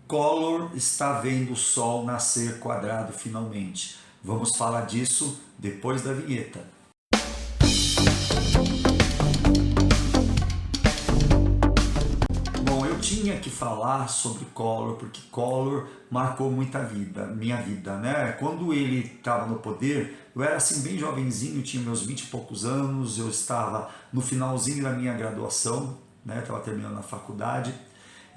Collor está vendo o sol nascer quadrado finalmente. Vamos falar disso depois da vinheta. Bom, eu tinha que falar sobre Collor porque Collor marcou muita vida, minha vida, né? Quando ele estava no poder, eu era assim bem jovenzinho, tinha meus 20 e poucos anos, eu estava no finalzinho da minha graduação, né? Estava terminando a faculdade.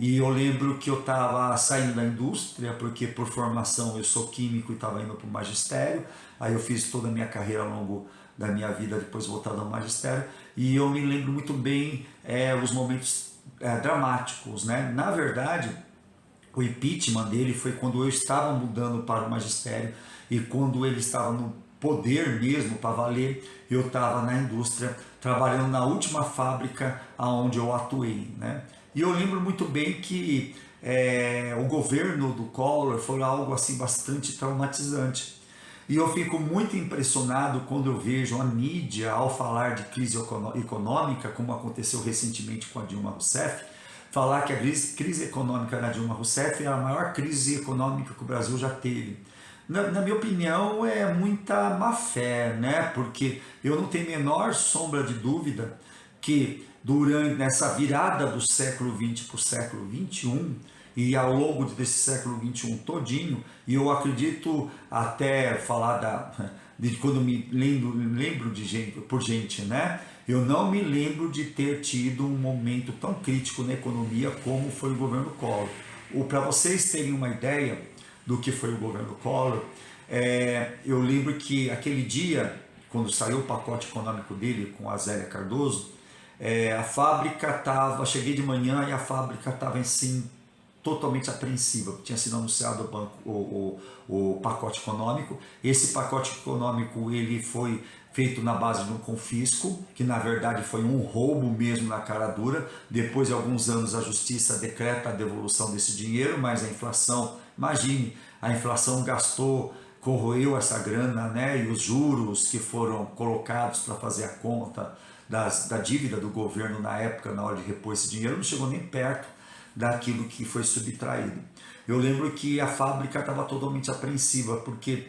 E eu lembro que eu estava saindo da indústria, porque por formação eu sou químico e estava indo para o magistério. Aí eu fiz toda a minha carreira ao longo da minha vida, depois voltado ao magistério. E eu me lembro muito bem os momentos dramáticos, né? Na verdade, o impeachment dele foi quando eu estava mudando para o magistério e quando ele estava no poder mesmo para valer, eu estava na indústria, trabalhando na última fábrica onde eu atuei, né? E eu lembro muito bem que o governo do Collor foi algo assim bastante traumatizante. E eu fico muito impressionado quando eu vejo a mídia, ao falar de crise econômica, como aconteceu recentemente com a Dilma Rousseff, falar que a crise econômica da Dilma Rousseff é a maior crise econômica que o Brasil já teve. Na minha opinião, é muita má fé, né? Porque eu não tenho a menor sombra de dúvida que durante essa virada do século XX para o século XXI, e ao longo desse século XXI todinho, e eu acredito até falar de quando me lembro de gente, por gente, né? Eu não me lembro de ter tido um momento tão crítico na economia como foi o governo Collor. Para vocês terem uma ideia do que foi o governo Collor, eu lembro que aquele dia, quando saiu o pacote econômico dele com a Zélia Cardoso, a fábrica estava, cheguei de manhã e a fábrica estava assim, totalmente apreensiva, tinha sido anunciado o pacote econômico. Esse pacote econômico ele foi feito na base de um confisco, que na verdade foi um roubo mesmo na cara dura. Depois de alguns anos a justiça decreta a devolução desse dinheiro, mas a inflação, imagine, a inflação corroeu essa grana, né? E os juros que foram colocados para fazer a conta da dívida do governo na época, na hora de repor esse dinheiro, não chegou nem perto daquilo que foi subtraído. Eu lembro que a fábrica estava totalmente apreensiva, porque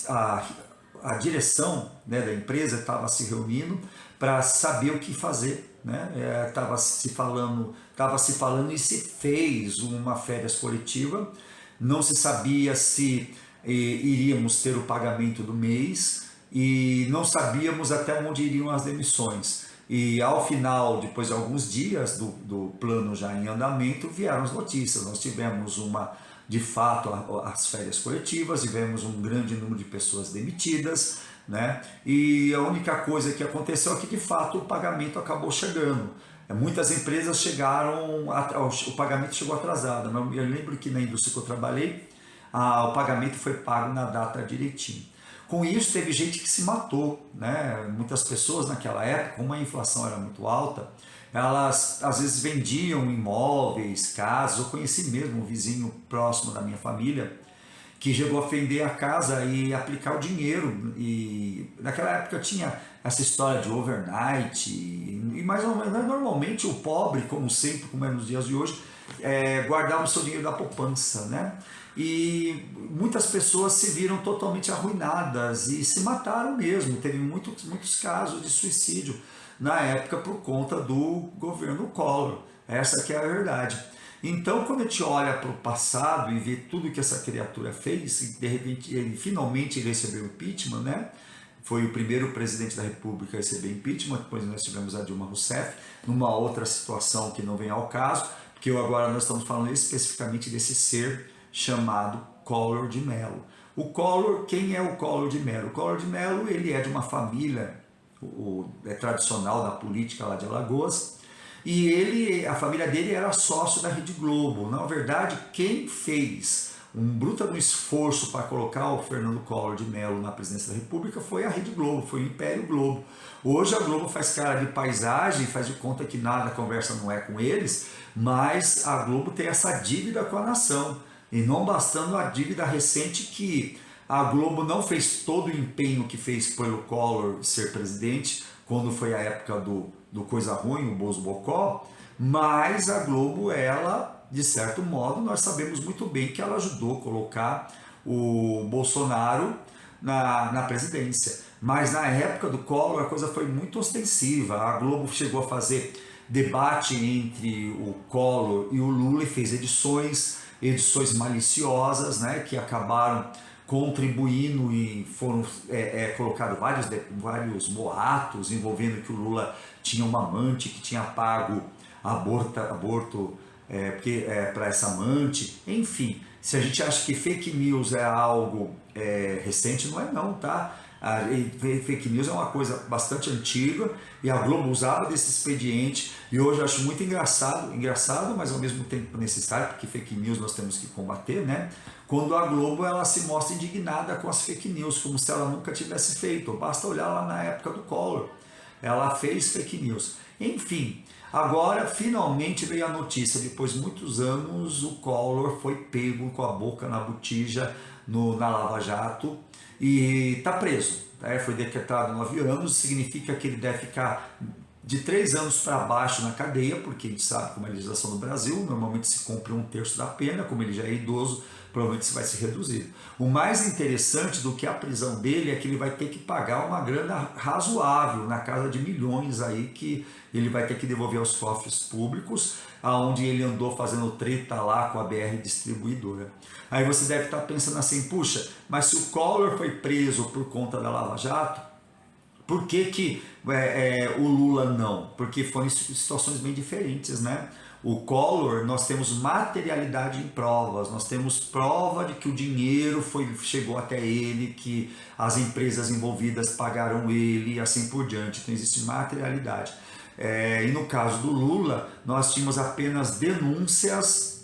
a direção, né, da empresa estava se reunindo para saber o que fazer, né? Estava se falando e se fez uma férias coletiva, não se sabia se iríamos ter o pagamento do mês e não sabíamos até onde iriam as demissões. E ao final, depois de alguns dias do plano já em andamento, vieram as notícias. Nós tivemos de fato, as férias coletivas, tivemos um grande número de pessoas demitidas, né? E a única coisa que aconteceu é que de fato o pagamento acabou chegando. Muitas empresas o pagamento chegou atrasado. Eu lembro que na indústria que eu trabalhei, o pagamento foi pago na data direitinho. Com isso, teve gente que se matou, né? Muitas pessoas naquela época, como a inflação era muito alta, elas às vezes vendiam imóveis, casas. Eu conheci mesmo um vizinho próximo da minha família que chegou a vender a casa e aplicar o dinheiro. E naquela época tinha essa história de overnight, mas normalmente o pobre, como sempre, como é nos dias de hoje, guardava o seu dinheiro da poupança, né? E muitas pessoas se viram totalmente arruinadas e se mataram mesmo. Teve muitos casos de suicídio na época por conta do governo Collor. Essa que é a verdade. Então, quando a gente olha para o passado e vê tudo que essa criatura fez, e de repente finalmente ele recebeu impeachment, né? Foi o primeiro presidente da República a receber impeachment. Depois nós tivemos a Dilma Rousseff, numa outra situação que não vem ao caso, porque agora nós estamos falando especificamente desse ser chamado Collor de Mello. O Collor, quem é o Collor de Mello? O Collor de Mello, ele é de uma família tradicional da política lá de Alagoas, e a família dele era sócio da Rede Globo. Na verdade, quem fez um bruto esforço para colocar o Fernando Collor de Mello na presidência da República foi a Rede Globo, foi o Império Globo. Hoje a Globo faz cara de paisagem, faz de conta que nada, a conversa não é com eles, mas a Globo tem essa dívida com a nação. E não bastando a dívida recente que a Globo não fez todo o empenho que fez pelo Collor ser presidente, quando foi a época do Coisa Ruim, o Bozo Bocó, mas a Globo, ela de certo modo, nós sabemos muito bem que ela ajudou a colocar o Bolsonaro na presidência. Mas na época do Collor a coisa foi muito ostensiva. A Globo chegou a fazer debate entre o Collor e o Lula e fez edições maliciosas, né, que acabaram contribuindo e foram colocados vários boatos envolvendo que o Lula tinha uma amante que tinha pago aborto para essa amante. Enfim, se a gente acha que fake news é algo recente, não é não, tá? Fake news é uma coisa bastante antiga e a Globo usava desse expediente, e hoje eu acho muito engraçado, mas ao mesmo tempo necessário, porque fake news nós temos que combater, né? Quando a Globo ela se mostra indignada com as fake news, como se ela nunca tivesse feito. Basta olhar lá na época do Collor, ela fez fake news. Enfim, agora finalmente veio a notícia, depois de muitos anos o Collor foi pego com a boca na botija na Lava Jato e está preso. Foi decretado 9 anos, significa que ele deve ficar de 3 anos para baixo na cadeia, porque a gente sabe como é a legislação no Brasil, normalmente se cumpre 1/3 da pena, como ele já é idoso, provavelmente isso vai ser reduzido. O mais interessante do que a prisão dele é que ele vai ter que pagar uma grana razoável, na casa de milhões aí, que ele vai ter que devolver aos cofres públicos, aonde ele andou fazendo treta lá com a BR Distribuidora. Aí você deve estar pensando assim, puxa, mas se o Collor foi preso por conta da Lava Jato, por que o Lula não? Porque foram situações bem diferentes, né? O Collor, nós temos materialidade em provas, nós temos prova de que o dinheiro chegou até ele, que as empresas envolvidas pagaram ele e assim por diante. Então existe materialidade. E no caso do Lula, nós tínhamos apenas denúncias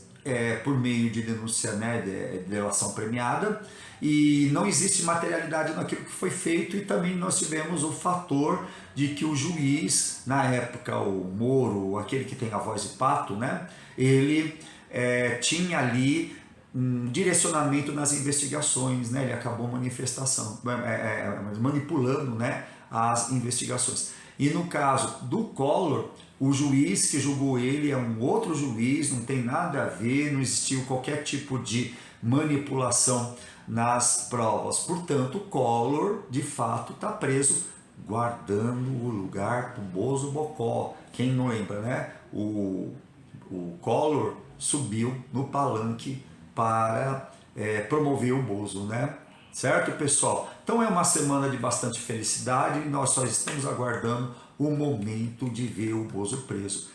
por meio de denúncia, né, de delação premiada, e não existe materialidade naquilo que foi feito. E também nós tivemos o fator de que o juiz, na época o Moro, aquele que tem a voz de pato, né, ele tinha ali um direcionamento nas investigações, né, ele acabou manipulando, né, as investigações. E no caso do Collor, o juiz que julgou ele é um outro juiz, não tem nada a ver, não existiu qualquer tipo de manipulação nas provas. Portanto, o Collor, de fato, está preso, guardando o lugar para o Bozo Bocó. Quem não lembra, né? O Collor subiu no palanque para promover o Bozo, né? Certo, pessoal? Então é uma semana de bastante felicidade e nós só estamos aguardando o momento de ver o Bozo preso.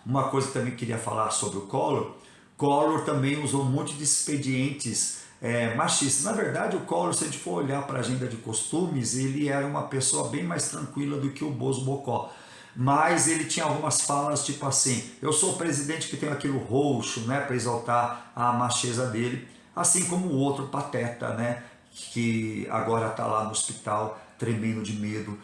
Uma coisa que também queria falar sobre o Collor. Collor também usou um monte de expedientes machistas. Na verdade, o Collor, se a gente for olhar para a agenda de costumes, ele era uma pessoa bem mais tranquila do que o Bozo Bocó. Mas ele tinha algumas falas tipo assim, eu sou o presidente que tem aquilo roxo, né, para exaltar a macheza dele, assim como o outro pateta, né, que agora está lá no hospital tremendo de medo,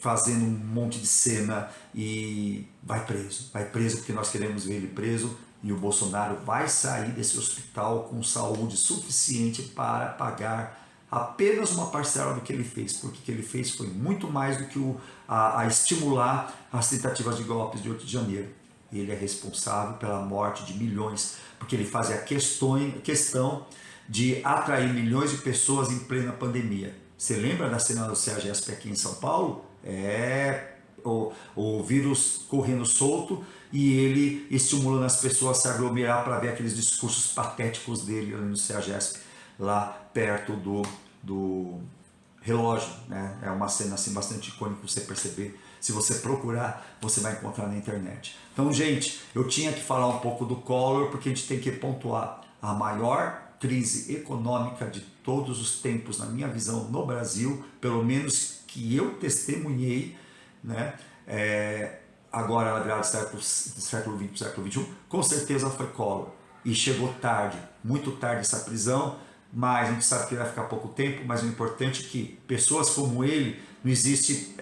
fazendo um monte de cena e vai preso porque nós queremos ver ele preso, e o Bolsonaro vai sair desse hospital com saúde suficiente para pagar apenas uma parcela do que ele fez, porque o que ele fez foi muito mais do que a estimular as tentativas de golpes de 8 de janeiro. Ele é responsável pela morte de milhões, porque ele fazia a questão de atrair milhões de pessoas em plena pandemia. Você lembra da cena do CEAGESP aqui em São Paulo? O vírus correndo solto e ele estimulando as pessoas a se aglomerar para ver aqueles discursos patéticos dele no CEAGESP, lá perto do relógio, né? É uma cena assim bastante icônica para você perceber. Se você procurar, você vai encontrar na internet. Então, gente, eu tinha que falar um pouco do Collor, porque a gente tem que pontuar a maior crise econômica de todos os tempos, na minha visão, no Brasil, pelo menos que eu testemunhei, né? Agora, na virada do século XX para o século XXI, com certeza foi Collor. E chegou tarde, muito tarde essa prisão, mas a gente sabe que vai ficar pouco tempo, mas o importante é que pessoas como ele, não existe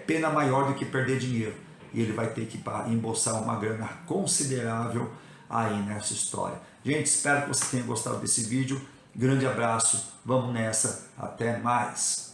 pena maior do que perder dinheiro. E ele vai ter que embolsar uma grana considerável aí nessa história. Gente, espero que você tenha gostado desse vídeo. Grande abraço, vamos nessa, até mais!